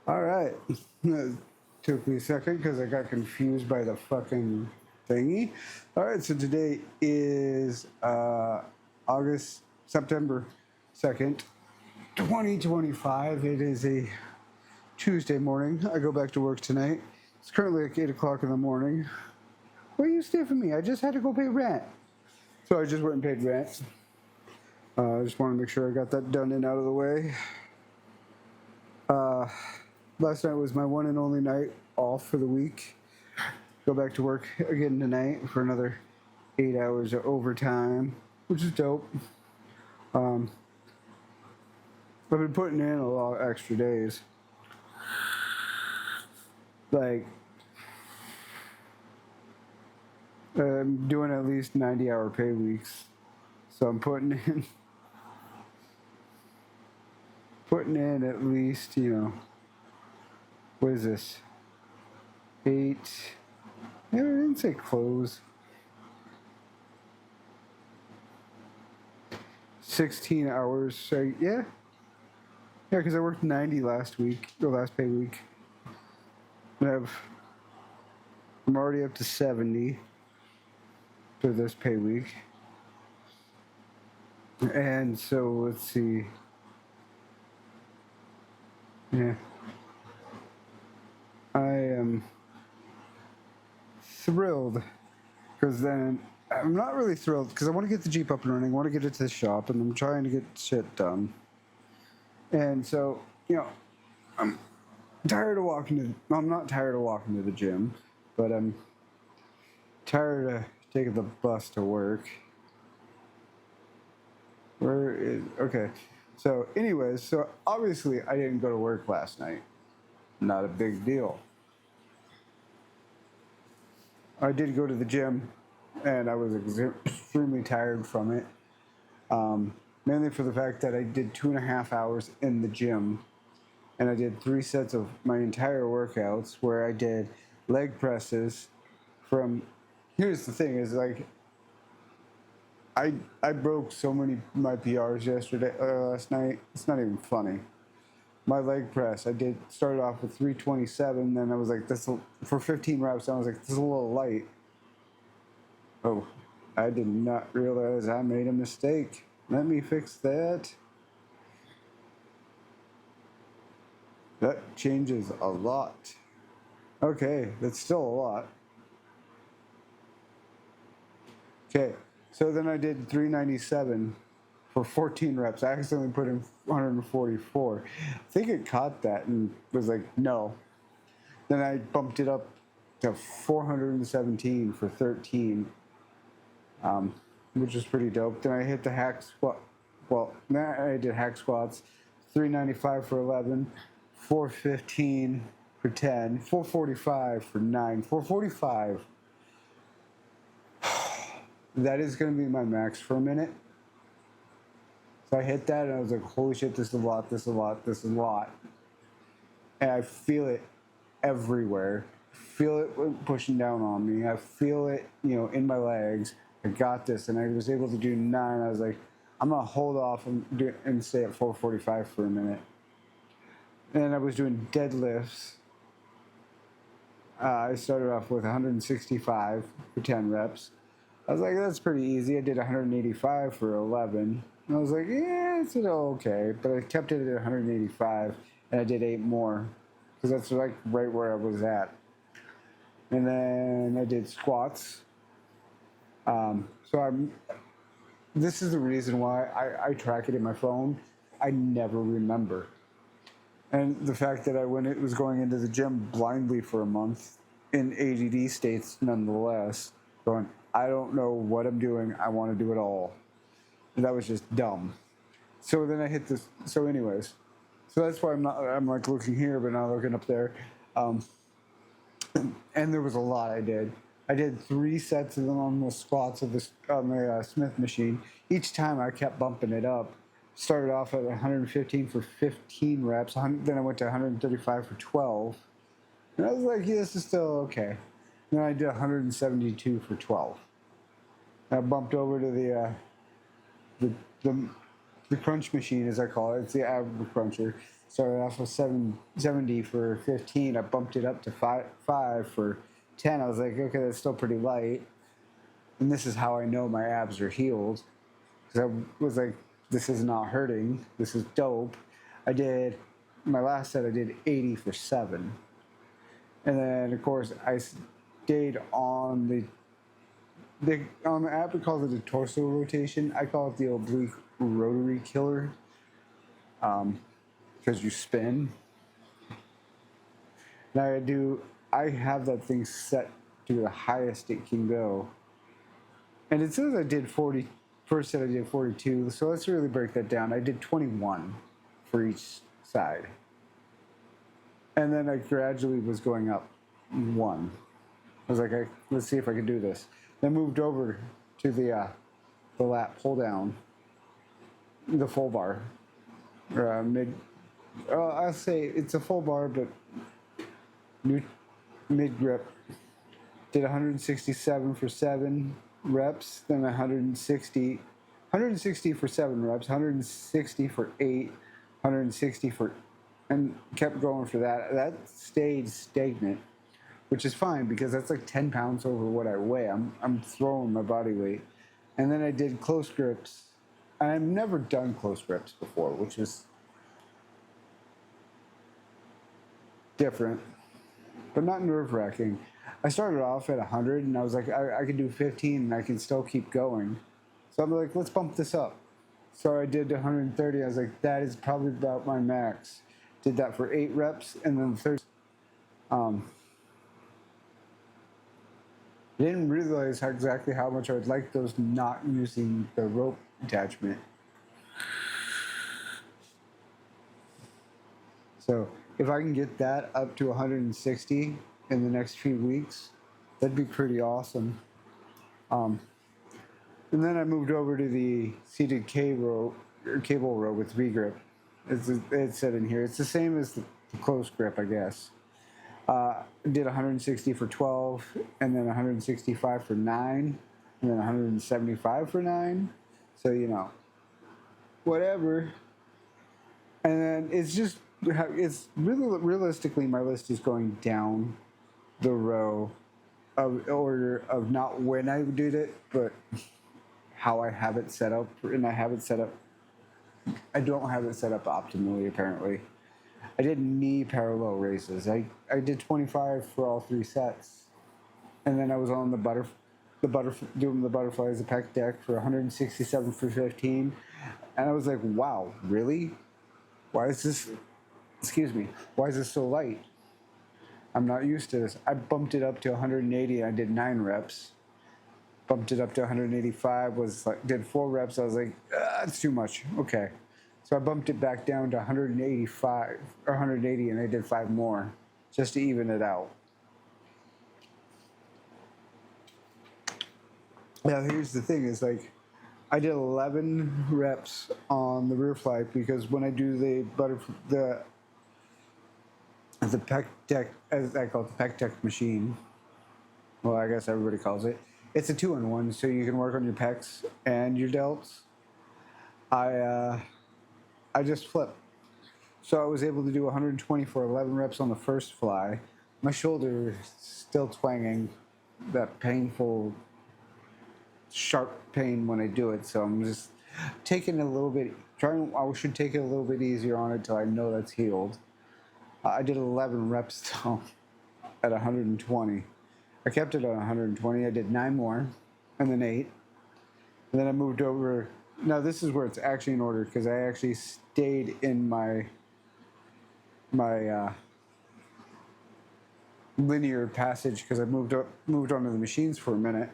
All right. Took me a second because I got confused by the fucking thingy. All right, so today is September 2nd, 2025. It is a Tuesday morning. I go back to work tonight. It's currently like 8 o'clock in the morning. Why are you stiffing me? I just had to go pay rent. So I just went and paid rent. I just want to make sure I got that done and out of the way. Last night was my one and only night off for the week. Go back to work again tonight for another 8 hours of overtime, which is dope. I've been putting in a lot of extra days. Like, I'm doing at least 90-hour pay weeks. So I'm putting in at least, what is this? 8. Yeah, I didn't say close. 16 hours. So, yeah. Yeah, because I worked 90 last week, or last pay week. I'm already up to 70 for this pay week. And so, let's see. Yeah. I am thrilled because then I'm not really thrilled because I want to get the Jeep up and running. I want to get it to the shop, and I'm trying to get shit done. And so, I'm tired of walking to. Well, I'm not tired of walking to the gym, but I'm tired of taking the bus to work. Okay? So, anyways, so obviously I didn't go to work last night. Not a big deal. I did go to the gym, and I was extremely tired from it. Mainly for the fact that I did 2.5 hours in the gym, and I did 3 sets of my entire workouts where I did leg presses from. Here's the thing: is like I broke so many my PRs last night. It's not even funny. My leg press, I did started off with 327, then I was like, this for 15 reps. I was like, this is a little light. Oh, I did not realize I made a mistake. Let me fix that. That changes a lot. Okay, that's still a lot. Okay, so then I did 397 for 14 reps. I accidentally put in 144. I think it caught that and was like, no. Then I bumped it up to 417 for 13, which was pretty dope. Then I hit the hack squat. Well, then I did hack squats, 395 for 11, 415 for 10, 445 for 9, 445. That is going to be my max for a minute. So I hit that and I was like, holy shit, this is a lot, this is a lot, this is a lot. And I feel it everywhere. Feel it pushing down on me. I feel it, in my legs. I got this, and I was able to do 9. I was like, I'm gonna hold off and stay at 445 for a minute. And I was doing deadlifts. I started off with 165 for 10 reps. I was like, that's pretty easy. I did 185 for 11. And I was like, yeah, it's okay. But I kept it at 185, and I did 8 more because that's like right where I was at. And then I did squats. This is the reason why I track it in my phone. I never remember. And the fact that I was going into the gym blindly for a month in ADD states nonetheless, going, I don't know what I'm doing. I want to do it all. And that was just dumb. So then I hit this. So anyways, so that's why I'm like looking here, but not looking up there. And there was a lot I did. I did 3 sets of them on the squats on the Smith machine. Each time I kept bumping it up. Started off at 115 for 15 reps. Then I went to 135 for 12. And I was like, yeah, this is still okay. Then I did 172 for 12. I bumped over to the the crunch machine, as I call it. It's the ab cruncher. Started off with 770 for 15. I bumped it up to 5 for 10. I was like, okay, that's still pretty light. And this is how I know my abs are healed. Because I was like, this is not hurting. This is dope. I did, my last set, I did 80 for 7. And then, of course, I stayed on on the app, we call it the torso rotation. I call it the oblique rotary killer, because you spin. Now I have that thing set to the highest it can go. And it says I did 40, first set I did 42, so let's really break that down. I did 21 for each side. And then I gradually was going up 1. I was like, let's see if I can do this. Then moved over to the lat pull down, the full bar, I'll say it's a full bar, but mid grip. Did 167 for 7 reps, then 160 for 7 reps, 160 for 8, 160 for, and kept going for that. That stayed stagnant, which is fine because that's like 10 pounds over what I weigh. I'm throwing my body weight. And then I did close grips. And I've never done close grips before, which is different, but not nerve-wracking. I started off at 100, and I was like, I can do 15, and I can still keep going. So I'm like, let's bump this up. So I did 130. I was like, that is probably about my max. Did that for 8 reps, and then 30. I didn't realize exactly how much I would like those not using the rope attachment. So if I can get that up to 160 in the next few weeks, that'd be pretty awesome. And then I moved over to the seated cable row with V-grip. It's said in here. It's the same as the close grip, I guess. Did 160 for 12, and then 165 for 9, and then 175 for 9. So, whatever. And then it's really, realistically, my list is going down the row of order of not when I did it, but how I have it set up. And I don't have it set up optimally, apparently. I did knee parallel raises. I did 25 for all 3 sets. And then I was on doing the butterflies, the pec deck for 167 for 15. And I was like, wow, really? Why is this so light? I'm not used to this. I bumped it up to 180. I did 9 reps. Bumped it up to 185. Did 4 reps. I was like, that's too much. Okay. So I bumped it back down to 185 or 180, and I did 5 more just to even it out. Now here's the thing: is like I did 11 reps on the rear fly because when I do the pec deck, as I call it, the pec deck machine. Well, I guess everybody calls it. It's a 2-in-1, so you can work on your pecs and your delts. I just flip. So I was able to do 120 for 11 reps on the first fly. My shoulder is still twanging, that painful, sharp pain when I do it. So I'm just taking it a little bit, I should take it a little bit easier on it till I know that's healed. I did 11 reps though at 120. I kept it at 120. I did 9 more, and then 8. And then I moved over. Now this is where it's actually in order because I actually stayed in my linear passage because I moved onto the machines for a minute.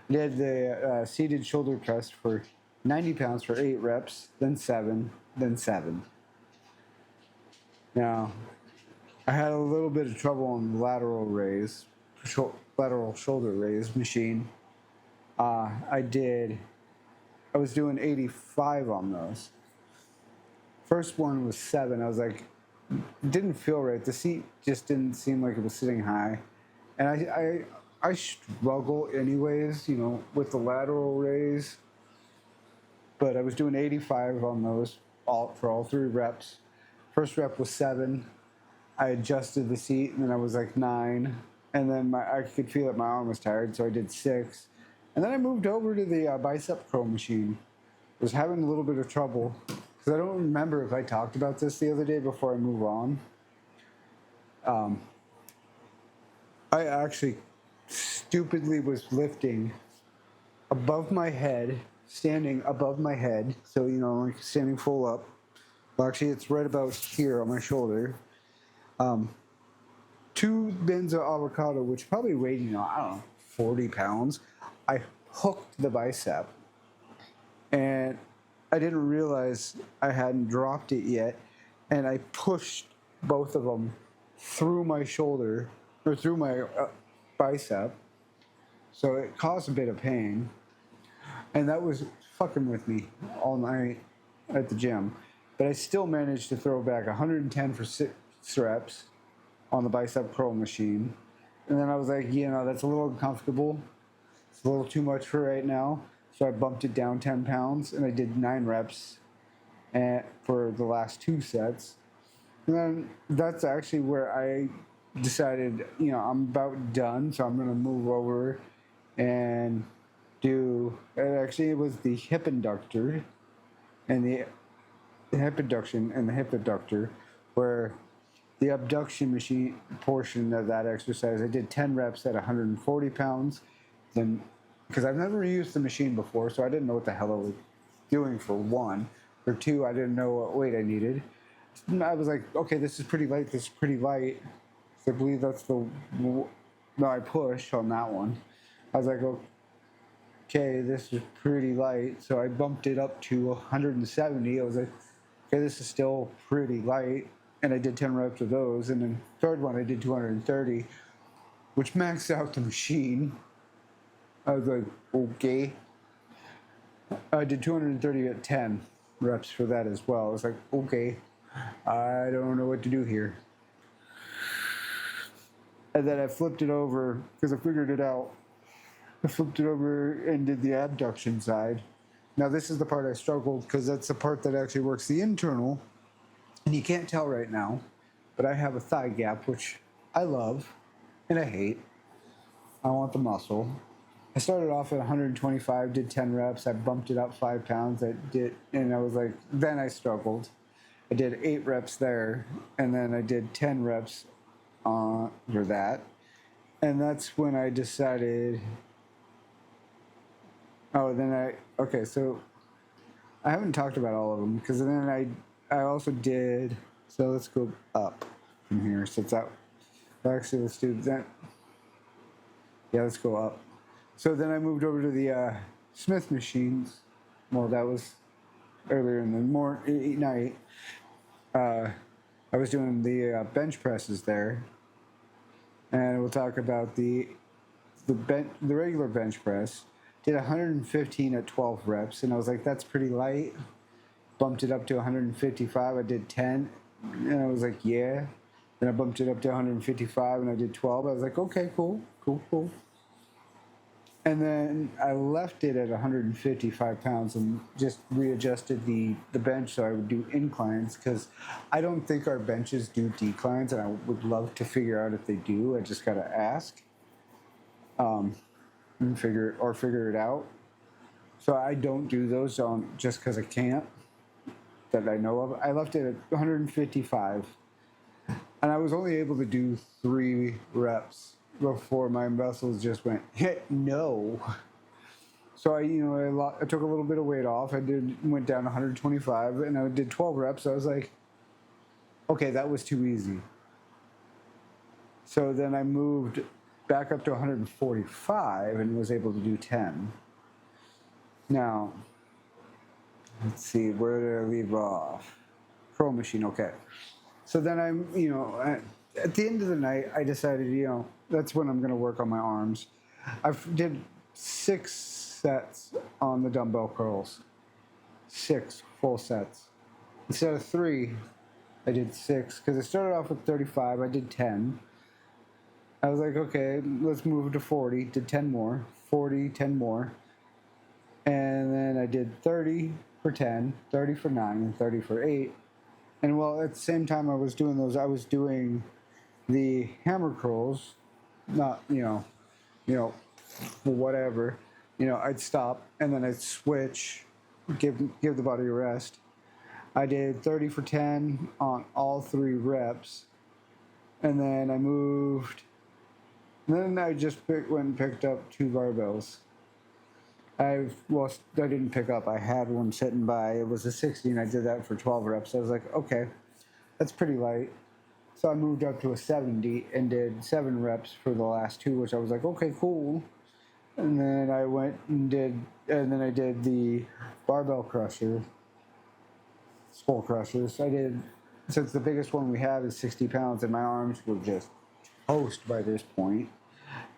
I did the seated shoulder press for 90 pounds for 8 reps, then 7, then 7. Now, I had a little bit of trouble on the lateral shoulder raise machine. I was doing 85 on those. First one was 7. I was like, it didn't feel right. The seat just didn't seem like it was sitting high. And I struggle anyways, with the lateral raise. but I was doing 85 on those for all 3 reps. First rep was 7. I adjusted the seat, and then I was like 9. And then I could feel that my arm was tired, so I did 6. And then I moved over to the bicep curl machine. I was having a little bit of trouble because I don't remember if I talked about this the other day before I move on. I actually stupidly was lifting above my head, standing above my head, so like standing full up. Well, actually, it's right about here on my shoulder. 2 bins of avocado, which probably weighed, I don't know, 40 pounds. I hooked the bicep, and I didn't realize I hadn't dropped it yet, and I pushed both of them through my shoulder, or through my bicep, so it caused a bit of pain, and that was fucking with me all night at the gym. But I still managed to throw back 110 for 6 reps on the bicep curl machine. And then I was like, that's a little uncomfortable. It's a little too much for right now. So I bumped it down 10 pounds, and I did 9 reps for the last 2 sets. And then that's actually where I decided, I'm about done, so I'm going to move over and do, actually it was the hip inductor and the hip abduction and the hip abductor, where the abduction machine portion of that exercise, I did 10 reps at 140 pounds. Then, because I've never used the machine before, so I didn't know what the hell I was doing for 1. For 2, I didn't know what weight I needed. I was like, okay, this is pretty light, this is pretty light. So I believe that's I pushed on that one. I was like, okay, this is pretty light. So I bumped it up to 170. I was like, okay, this is still pretty light. And I did 10 reps of those. And then third one, I did 230, which maxed out the machine. I was like, okay. I did 230 at 10 reps for that as well. I was like, okay, I don't know what to do here. And then I flipped it over, because I figured it out. I flipped it over and did the abduction side. Now this is the part I struggled, because that's the part that actually works the internal. And you can't tell right now, but I have a thigh gap, which I love and I hate. I want the muscle. I started off at 125, did 10 reps. I bumped it up 5 pounds. And I was like, then I struggled. I did 8 reps there, and then I did 10 reps for that. And that's when I decided, okay, so I haven't talked about all of them, because then I also did, so let's go up from here. So it's out. Actually, let's do that. Yeah, let's go up. So then I moved over to the Smith machines. Well, that was earlier in the night. I was doing the bench presses there. And we'll talk about the regular bench press. Did 115 at 12 reps, and I was like, that's pretty light. Bumped it up to 155. I did 10, and I was like, yeah. Then I bumped it up to 155, and I did 12. I was like, okay, cool. And then I left it at 155 pounds and just readjusted the bench so I would do inclines, because I don't think our benches do declines, and I would love to figure out if they do. I just got to ask and figure it out. So I don't do those just because I can't, that I know of. I left it at 155, and I was only able to do 3 reps before my muscles just went, no. So I took a little bit of weight off. Went down 125, and I did 12 reps. So I was like, okay, that was too easy. So then I moved back up to 145 and was able to do 10. Now, let's see, where did I leave off? Curl machine, okay. So then at the end of the night, I decided, that's when I'm going to work on my arms. I did 6 sets on the dumbbell curls. 6 full sets. Instead of 3, I did 6, because I started off with 35, I did 10. I was like, okay, let's move to 40, did 10 more, 40, 10 more. And then I did 30, for 10, 30 for 9, and 30 for 8. And well, at the same time I was doing those, I was doing the hammer curls, not, whatever. I'd stop and then I'd switch, give the body a rest. I did 30 for 10 on all 3 reps, and then I moved. And then I just went and picked up 2 barbells. I didn't pick up. I had one sitting by. It was a 60, and I did that for 12 reps. I was like, okay, that's pretty light. So I moved up to a 70 and did 7 reps for the last 2, which I was like, okay, cool. And then I I did the barbell crusher, skull crushers. Since the biggest one we have is 60 pounds, and my arms were just toast by this point.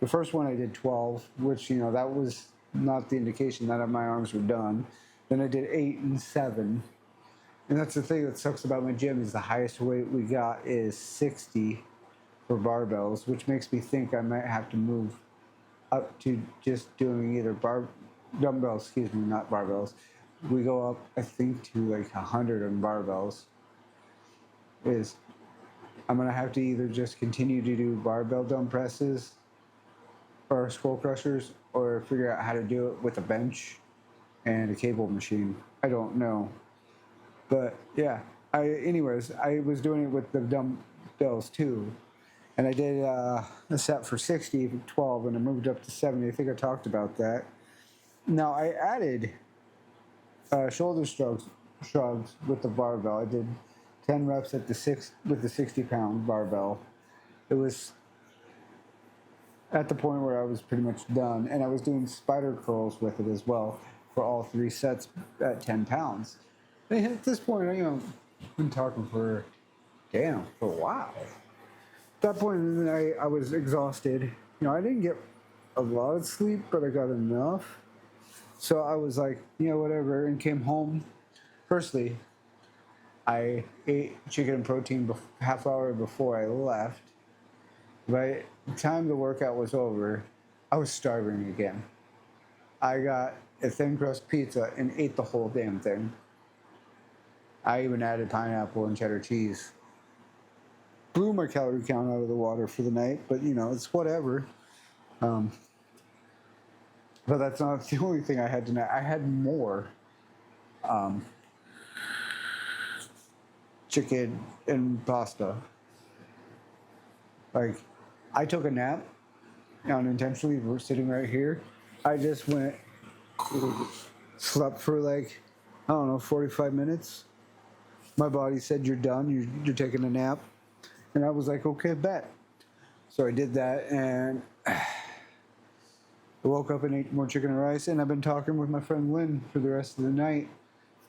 The first one I did 12, which, that was not the indication that my arms were done. Then I did 8 and 7. And that's the thing that sucks about my gym is the highest weight we got is 60 for barbells, which makes me think I might have to move up to just doing either dumbbells, not barbells. We go up, I think, to like 100 on barbells. I'm going to have to either just continue to do barbell dumb presses or skull crushers, or figure out how to do it with a bench and a cable machine. I don't know. But yeah, I was doing it with the dumbbells too. And I did a set for 60, 12, and I moved up to 70. I think I talked about that. Now I added shoulder shrugs with the barbell. I did 10 reps with the 60-pound barbell. It was at the point where I was pretty much done, and I was doing spider curls with it as well for all 3 sets at 10 pounds. And at this point, I've been talking for a while. At that point, I was exhausted. I didn't get a lot of sleep, but I got enough. So I was like, whatever, and came home. Firstly, I ate chicken and protein half hour before I left. By the time the workout was over, I was starving again. I got a thin crust pizza and ate the whole damn thing. I even added pineapple and cheddar cheese. Blew my calorie count out of the water for the night, but it's whatever. But that's not the only thing I had tonight. I had more chicken and pasta. Like, I took a nap unintentionally. We're sitting right here. I just slept for 45 minutes. My body said, you're done, you're taking a nap. And I was like, okay, bet. So I did that, and I woke up and ate more chicken and rice, and I've been talking with my friend Lynn for the rest of the night.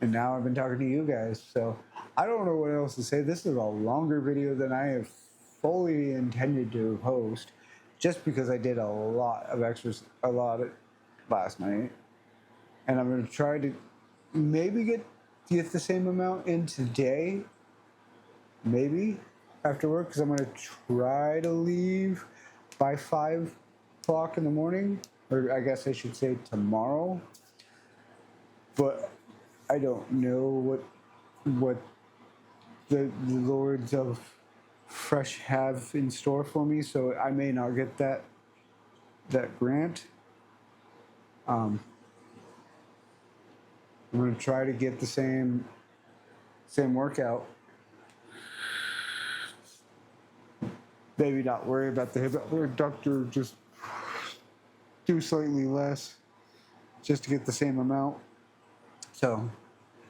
And now I've been talking to you guys. So I don't know what else to say. This is a longer video than I have fully intended to post, just because I did a lot of last night. And I'm going to try to maybe get the same amount in today, maybe after work, because I'm going to try to leave by 5 o'clock in the morning, or I guess I should say tomorrow. But I don't know what the Lords of Fresh have in store for me, so I may not get that grant. I'm going to try to get the same workout. Maybe not worry about the hip abductor, just do slightly less just to get the same amount. So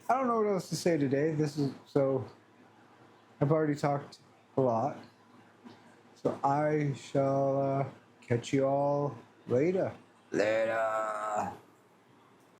I don't know what else to say today. I've already talked a lot. So I shall catch you all later. Later.